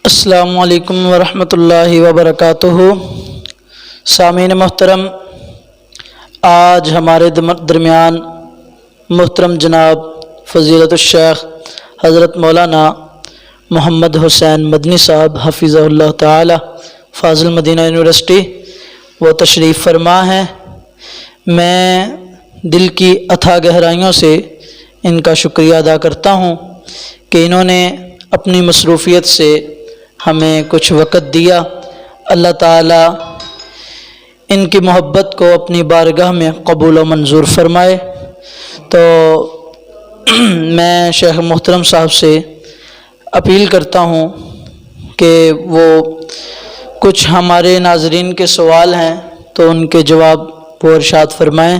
السلام علیکم ورحمۃ اللہ وبرکاتہ۔ سامعین محترم، آج ہمارے درمیان محترم جناب فضیلت الشیخ حضرت مولانا محمد حسین مدنی صاحب حفظہ اللہ تعالی فاضل مدینہ یونیورسٹی وہ تشریف فرما ہیں۔ میں دل کی اتھاہ گہرائیوں سے ان کا شکریہ ادا کرتا ہوں کہ انہوں نے اپنی مصروفیت سے ہمیں کچھ وقت دیا۔ اللہ تعالی ان کی محبت کو اپنی بارگاہ میں قبول و منظور فرمائے۔ تو میں شیخ محترم صاحب سے اپیل کرتا ہوں کہ وہ کچھ ہمارے ناظرین کے سوال ہیں تو ان کے جواب وہ ارشاد فرمائیں۔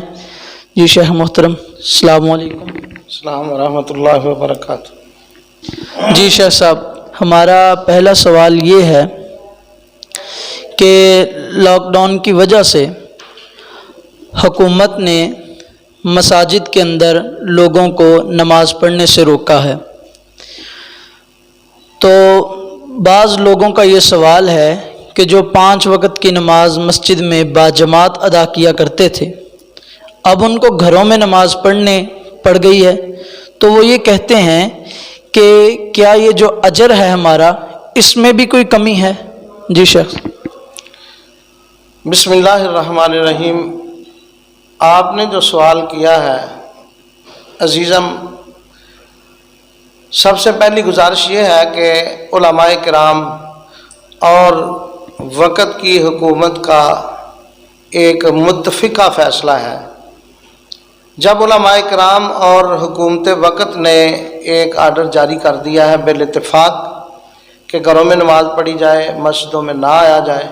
جی شیخ محترم، السلام علیکم۔ السلام ورحمۃ اللہ وبرکاتہ۔ جی شیخ صاحب، ہمارا پہلا سوال یہ ہے کہ لاک ڈاؤن کی وجہ سے حکومت نے مساجد کے اندر لوگوں کو نماز پڑھنے سے روکا ہے، تو بعض لوگوں کا یہ سوال ہے کہ جو 5 وقت کی نماز مسجد میں باجماعت ادا کیا کرتے تھے، اب ان کو گھروں میں نماز پڑھنے پڑ گئی ہے، تو وہ یہ کہتے ہیں کہ کیا یہ جو اجر ہے ہمارا، اس میں بھی کوئی کمی ہے؟ جی شیخ۔ بسم اللہ الرحمن الرحیم۔ آپ نے جو سوال کیا ہے عزیزم، سب سے پہلی گزارش یہ ہے کہ علماء کرام اور وقت کی حکومت کا ایک متفقہ فیصلہ ہے۔ جب علماء کرام اور حکومت وقت نے ایک آرڈر جاری کر دیا ہے بالاتفاق کہ گھروں میں نماز پڑھی جائے، مسجدوں میں نہ آیا جائے،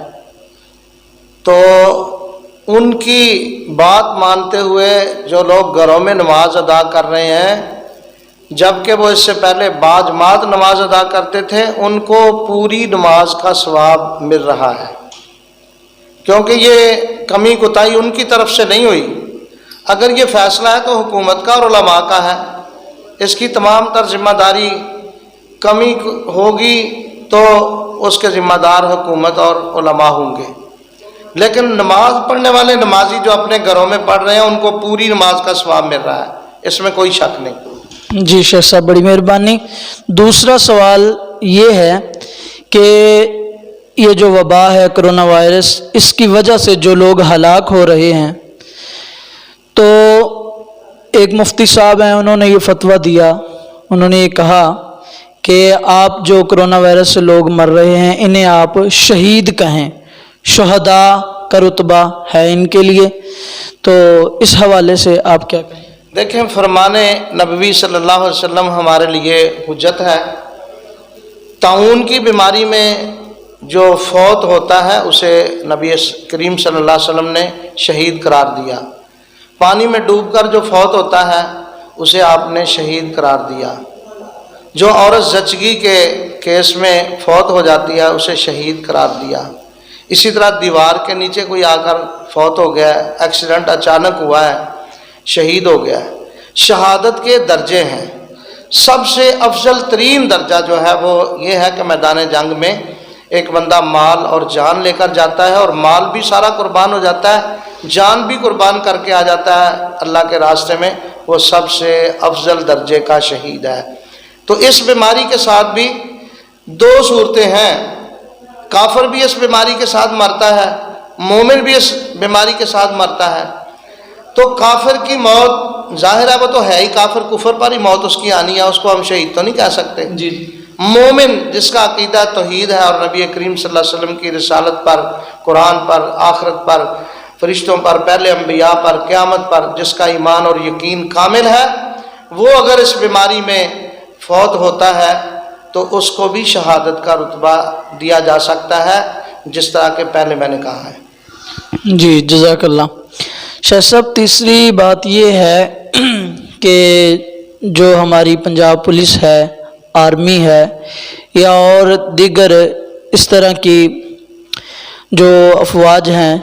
تو ان کی بات مانتے ہوئے جو لوگ گھروں میں نماز ادا کر رہے ہیں، جبکہ وہ اس سے پہلے باجماعت نماز ادا کرتے تھے، ان کو پوری نماز کا ثواب مل رہا ہے، کیونکہ یہ کمی کوتاہی ان کی طرف سے نہیں ہوئی۔ اگر یہ فیصلہ ہے تو حکومت کا اور علماء کا ہے، اس کی تمام تر ذمہ داری، کمی ہوگی تو اس کے ذمہ دار حکومت اور علماء ہوں گے، لیکن نماز پڑھنے والے نمازی جو اپنے گھروں میں پڑھ رہے ہیں ان کو پوری نماز کا ثواب مل رہا ہے، اس میں کوئی شک نہیں۔ جی شیخ صاحب، بڑی مہربانی۔ دوسرا سوال یہ ہے کہ یہ جو وبا ہے کرونا وائرس، اس کی وجہ سے جو لوگ ہلاک ہو رہے ہیں، تو ایک مفتی صاحب ہیں، انہوں نے یہ فتویٰ دیا، انہوں نے یہ کہا کہ آپ جو کرونا وائرس سے لوگ مر رہے ہیں انہیں آپ شہید کہیں، شہداء کا رتبہ ہے ان کے لیے، تو اس حوالے سے آپ کیا کہیں؟ دیکھیں، فرمان نبوی صلی اللہ علیہ وسلم ہمارے لیے حجت ہے۔ طاعون کی بیماری میں جو فوت ہوتا ہے اسے نبی کریم صلی اللہ علیہ وسلم نے شہید قرار دیا۔ پانی میں ڈوب کر جو فوت ہوتا ہے اسے آپ نے شہید قرار دیا۔ جو عورت زچگی کے کیس میں فوت ہو جاتی ہے اسے شہید قرار دیا۔ اسی طرح دیوار کے نیچے کوئی آ کر فوت ہو گیا ہے، ایکسیڈنٹ اچانک ہوا ہے، شہید ہو گیا ہے۔ شہادت کے درجے ہیں، سب سے افضل ترین درجہ جو ہے وہ یہ ہے کہ میدان جنگ میں ایک بندہ مال اور جان لے کر جاتا ہے، اور مال بھی سارا قربان ہو جاتا ہے، جان بھی قربان کر کے آ جاتا ہے اللہ کے راستے میں، وہ سب سے افضل درجے کا شہید ہے۔ تو اس بیماری کے ساتھ بھی 2 صورتیں ہیں، کافر بھی اس بیماری کے ساتھ مرتا ہے، مومن بھی اس بیماری کے ساتھ مرتا ہے۔ تو کافر کی موت ظاہر ہے وہ تو ہے ہی کافر، کفر پر ہی موت اس کی آنی ہے، اس کو ہم شہید تو نہیں کہہ سکتے۔ جی۔ مومن جس کا عقیدہ توحید ہے اور نبی کریم صلی اللہ علیہ وسلم کی رسالت پر، قرآن پر، آخرت پر، فرشتوں پر، پہلے انبیاء پر، قیامت پر جس کا ایمان اور یقین کامل ہے، وہ اگر اس بیماری میں فوت ہوتا ہے تو اس کو بھی شہادت کا رتبہ دیا جا سکتا ہے، جس طرح کہ پہلے میں نے کہا ہے۔ جی جزاک اللہ۔ شیخ صاحب، تیسری بات یہ ہے کہ جو ہماری پنجاب پولیس ہے، آرمی ہے، یا اور دیگر اس طرح کی جو افواج ہیں،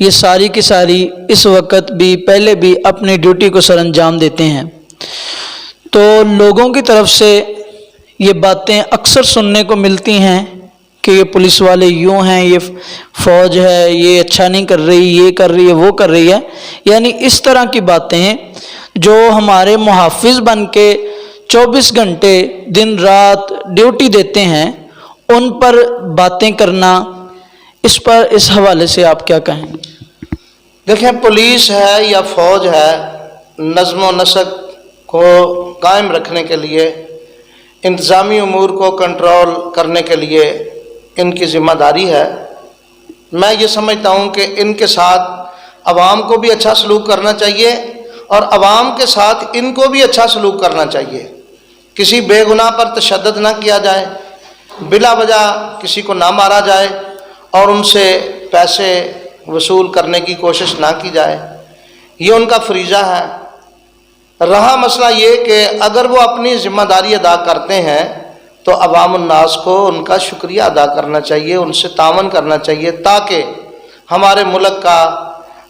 یہ ساری کی ساری اس وقت بھی پہلے بھی اپنی ڈیوٹی کو سر انجام دیتے ہیں، تو لوگوں کی طرف سے یہ باتیں اکثر سننے کو ملتی ہیں کہ یہ پولیس والے یوں ہیں، یہ فوج ہے، یہ اچھا نہیں کر رہی، یہ کر رہی ہے، وہ کر رہی ہے، یعنی اس طرح کی باتیں جو ہمارے محافظ بن کے 24 گھنٹے دن رات ڈیوٹی دیتے ہیں ان پر باتیں کرنا، اس حوالے سے آپ کیا کہیں؟ دیکھیں، پولیس ہے یا فوج ہے، نظم و نسق کو قائم رکھنے کے لیے، انتظامی امور کو کنٹرول کرنے کے لیے ان کی ذمہ داری ہے۔ میں یہ سمجھتا ہوں کہ ان کے ساتھ عوام کو بھی اچھا سلوک کرنا چاہیے اور عوام کے ساتھ ان کو بھی اچھا سلوک کرنا چاہیے۔ کسی بے گناہ پر تشدد نہ کیا جائے، بلا وجہ کسی کو نہ مارا جائے اور ان سے پیسے وصول کرنے کی کوشش نہ کی جائے، یہ ان کا فریضہ ہے۔ رہا مسئلہ یہ کہ اگر وہ اپنی ذمہ داری ادا کرتے ہیں تو عوام الناس کو ان کا شکریہ ادا کرنا چاہیے، ان سے تعاون کرنا چاہیے تاکہ ہمارے ملک کا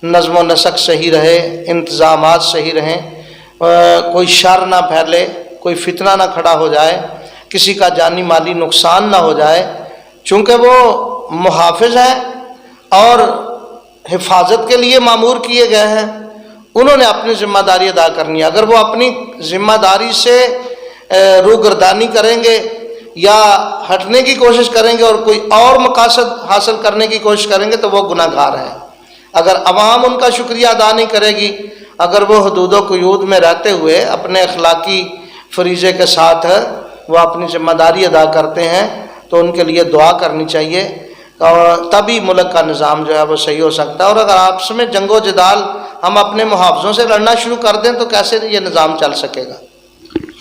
نظم و نسق صحیح رہے، انتظامات صحیح رہیں، کوئی شر نہ پھیلے، کوئی فتنہ نہ کھڑا ہو جائے، کسی کا جانی مالی نقصان نہ ہو جائے۔ چونکہ وہ محافظ ہیں اور حفاظت کے لیے مامور کیے گئے ہیں، انہوں نے اپنی ذمہ داری ادا کرنی ہے۔ اگر وہ اپنی ذمہ داری سے روگردانی کریں گے یا ہٹنے کی کوشش کریں گے اور کوئی اور مقاصد حاصل کرنے کی کوشش کریں گے تو وہ گناہ گار ہیں۔ اگر عوام ان کا شکریہ ادا نہیں کرے گی، اگر وہ حدود و قیود میں رہتے ہوئے اپنے اخلاقی فریضے کے ساتھ وہ اپنی ذمہ داری ادا کرتے ہیں تو ان کے لیے دعا کرنی چاہیے، اور تبھی ملک کا نظام جو ہے وہ صحیح ہو سکتا ہے۔ اور اگر آپس میں جنگ و جدال ہم اپنے محافظوں سے لڑنا شروع کر دیں تو کیسے یہ نظام چل سکے گا؟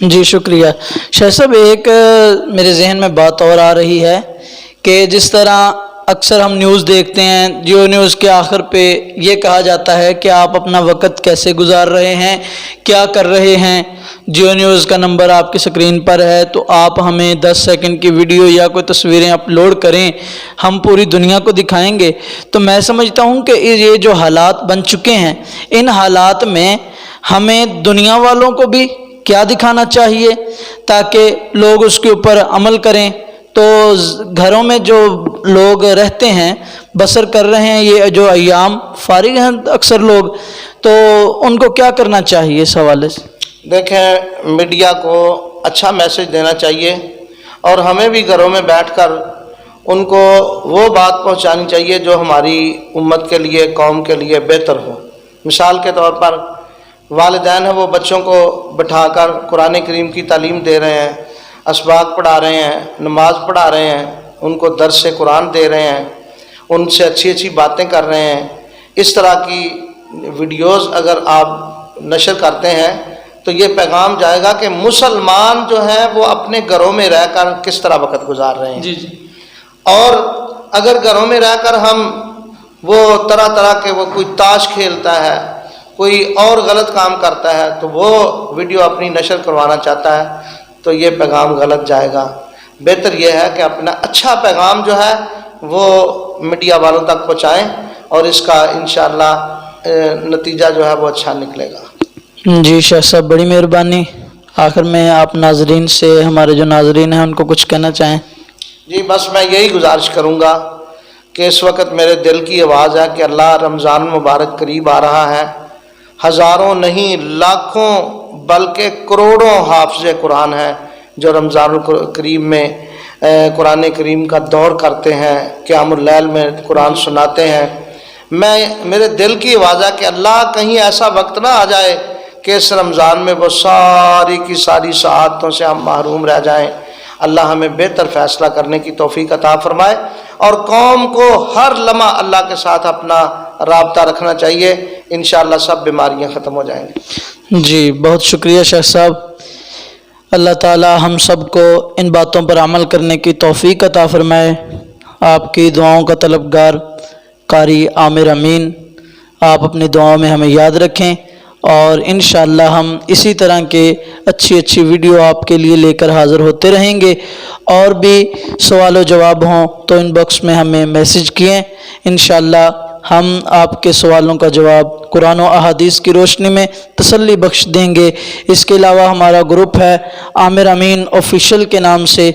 جی شکریہ شاہ صاحب۔ ایک میرے ذہن میں بات اور آ رہی ہے کہ جس طرح اکثر ہم نیوز دیکھتے ہیں، جیو نیوز کے آخر پہ یہ کہا جاتا ہے کہ آپ اپنا وقت کیسے گزار رہے ہیں، کیا کر رہے ہیں۔ جیو نیوز کا نمبر آپ کی سکرین پر ہے، تو آپ ہمیں 10 سیکنڈ کی ویڈیو یا کوئی تصویریں اپلوڈ کریں، ہم پوری دنیا کو دکھائیں گے۔ تو میں سمجھتا ہوں کہ یہ جو حالات بن چکے ہیں، ان حالات میں ہمیں دنیا والوں کو بھی کیا دکھانا چاہیے تاکہ لوگ اس کے اوپر عمل کریں۔ تو گھروں میں جو لوگ رہتے ہیں، بسر کر رہے ہیں یہ جو ایام، فارغ ہیں اکثر لوگ، تو ان کو کیا کرنا چاہیے اس حوالے سے؟ دیکھیں، میڈیا کو اچھا میسج دینا چاہیے اور ہمیں بھی گھروں میں بیٹھ کر ان کو وہ بات پہنچانی چاہیے جو ہماری امت کے لیے، قوم کے لیے بہتر ہو۔ مثال کے طور پر والدین ہیں، وہ بچوں کو بٹھا کر قرآن کریم کی تعلیم دے رہے ہیں، اسباق پڑھا رہے ہیں، نماز پڑھا رہے ہیں، ان کو درس قرآن دے رہے ہیں، ان سے اچھی اچھی باتیں کر رہے ہیں۔ اس طرح کی ویڈیوز اگر آپ نشر کرتے ہیں تو یہ پیغام جائے گا کہ مسلمان جو ہیں وہ اپنے گھروں میں رہ کر کس طرح وقت گزار رہے ہیں۔ جی جی۔ اور اگر گھروں میں رہ کر ہم وہ طرح طرح کے وہ کوئی تاش کھیلتا ہے، کوئی اور غلط کام کرتا ہے تو وہ ویڈیو اپنی نشر کروانا چاہتا ہے تو یہ پیغام غلط جائے گا۔ بہتر یہ ہے کہ اپنا اچھا پیغام جو ہے وہ میڈیا والوں تک پہنچائیں اور اس کا انشاءاللہ نتیجہ جو ہے وہ اچھا نکلے گا۔ جی شاہ صاحب، بڑی مہربانی۔ آخر میں آپ ناظرین سے، ہمارے جو ناظرین ہیں ان کو کچھ کہنا چاہیں؟ جی بس میں یہی گزارش کروں گا کہ اس وقت میرے دل کی آواز ہے کہ اللہ رمضان مبارک قریب آ رہا ہے۔ ہزاروں نہیں، لاکھوں بلکہ کروڑوں حافظ قرآن ہیں جو رمضان الکریم میں قرآن کریم کا دور کرتے ہیں، قیام اللیل میں قرآن سناتے ہیں۔ میرے دل کی آواز ہے کہ اللہ کہیں ایسا وقت نہ آ جائے کہ اس رمضان میں وہ ساری کی ساری سعادتوں سے ہم محروم رہ جائیں۔ اللہ ہمیں بہتر فیصلہ کرنے کی توفیق عطا فرمائے اور قوم کو ہر لمحہ اللہ کے ساتھ اپنا رابطہ رکھنا چاہیے، انشاءاللہ سب بیماریاں ختم ہو جائیں گی۔ جی بہت شکریہ شیخ صاحب۔ اللہ تعالی ہم سب کو ان باتوں پر عمل کرنے کی توفیق عطا فرمائے۔ آپ کی دعاؤں کا طلبگار قاری عامر امین، آپ اپنی دعاؤں میں ہمیں یاد رکھیں اور انشاءاللہ ہم اسی طرح کے اچھی ویڈیو آپ کے لیے لے کر حاضر ہوتے رہیں گے۔ اور بھی سوال و جواب ہوں تو ان باکس میں ہمیں میسج کیے، انشاءاللہ ہم آپ کے سوالوں کا جواب قرآن و احادیث کی روشنی میں تسلی بخش دیں گے۔ اس کے علاوہ ہمارا گروپ ہے عامر امین آفیشیل کے نام سے،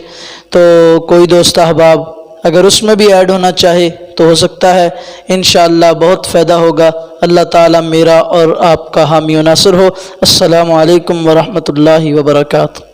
تو کوئی دوست احباب اگر اس میں بھی ایڈ ہونا چاہے تو ہو سکتا ہے، انشاءاللہ بہت فائدہ ہوگا۔ اللہ تعالیٰ میرا اور آپ کا حامی و ناصر ہو۔ السلام علیکم ورحمۃ اللہ وبرکاتہ۔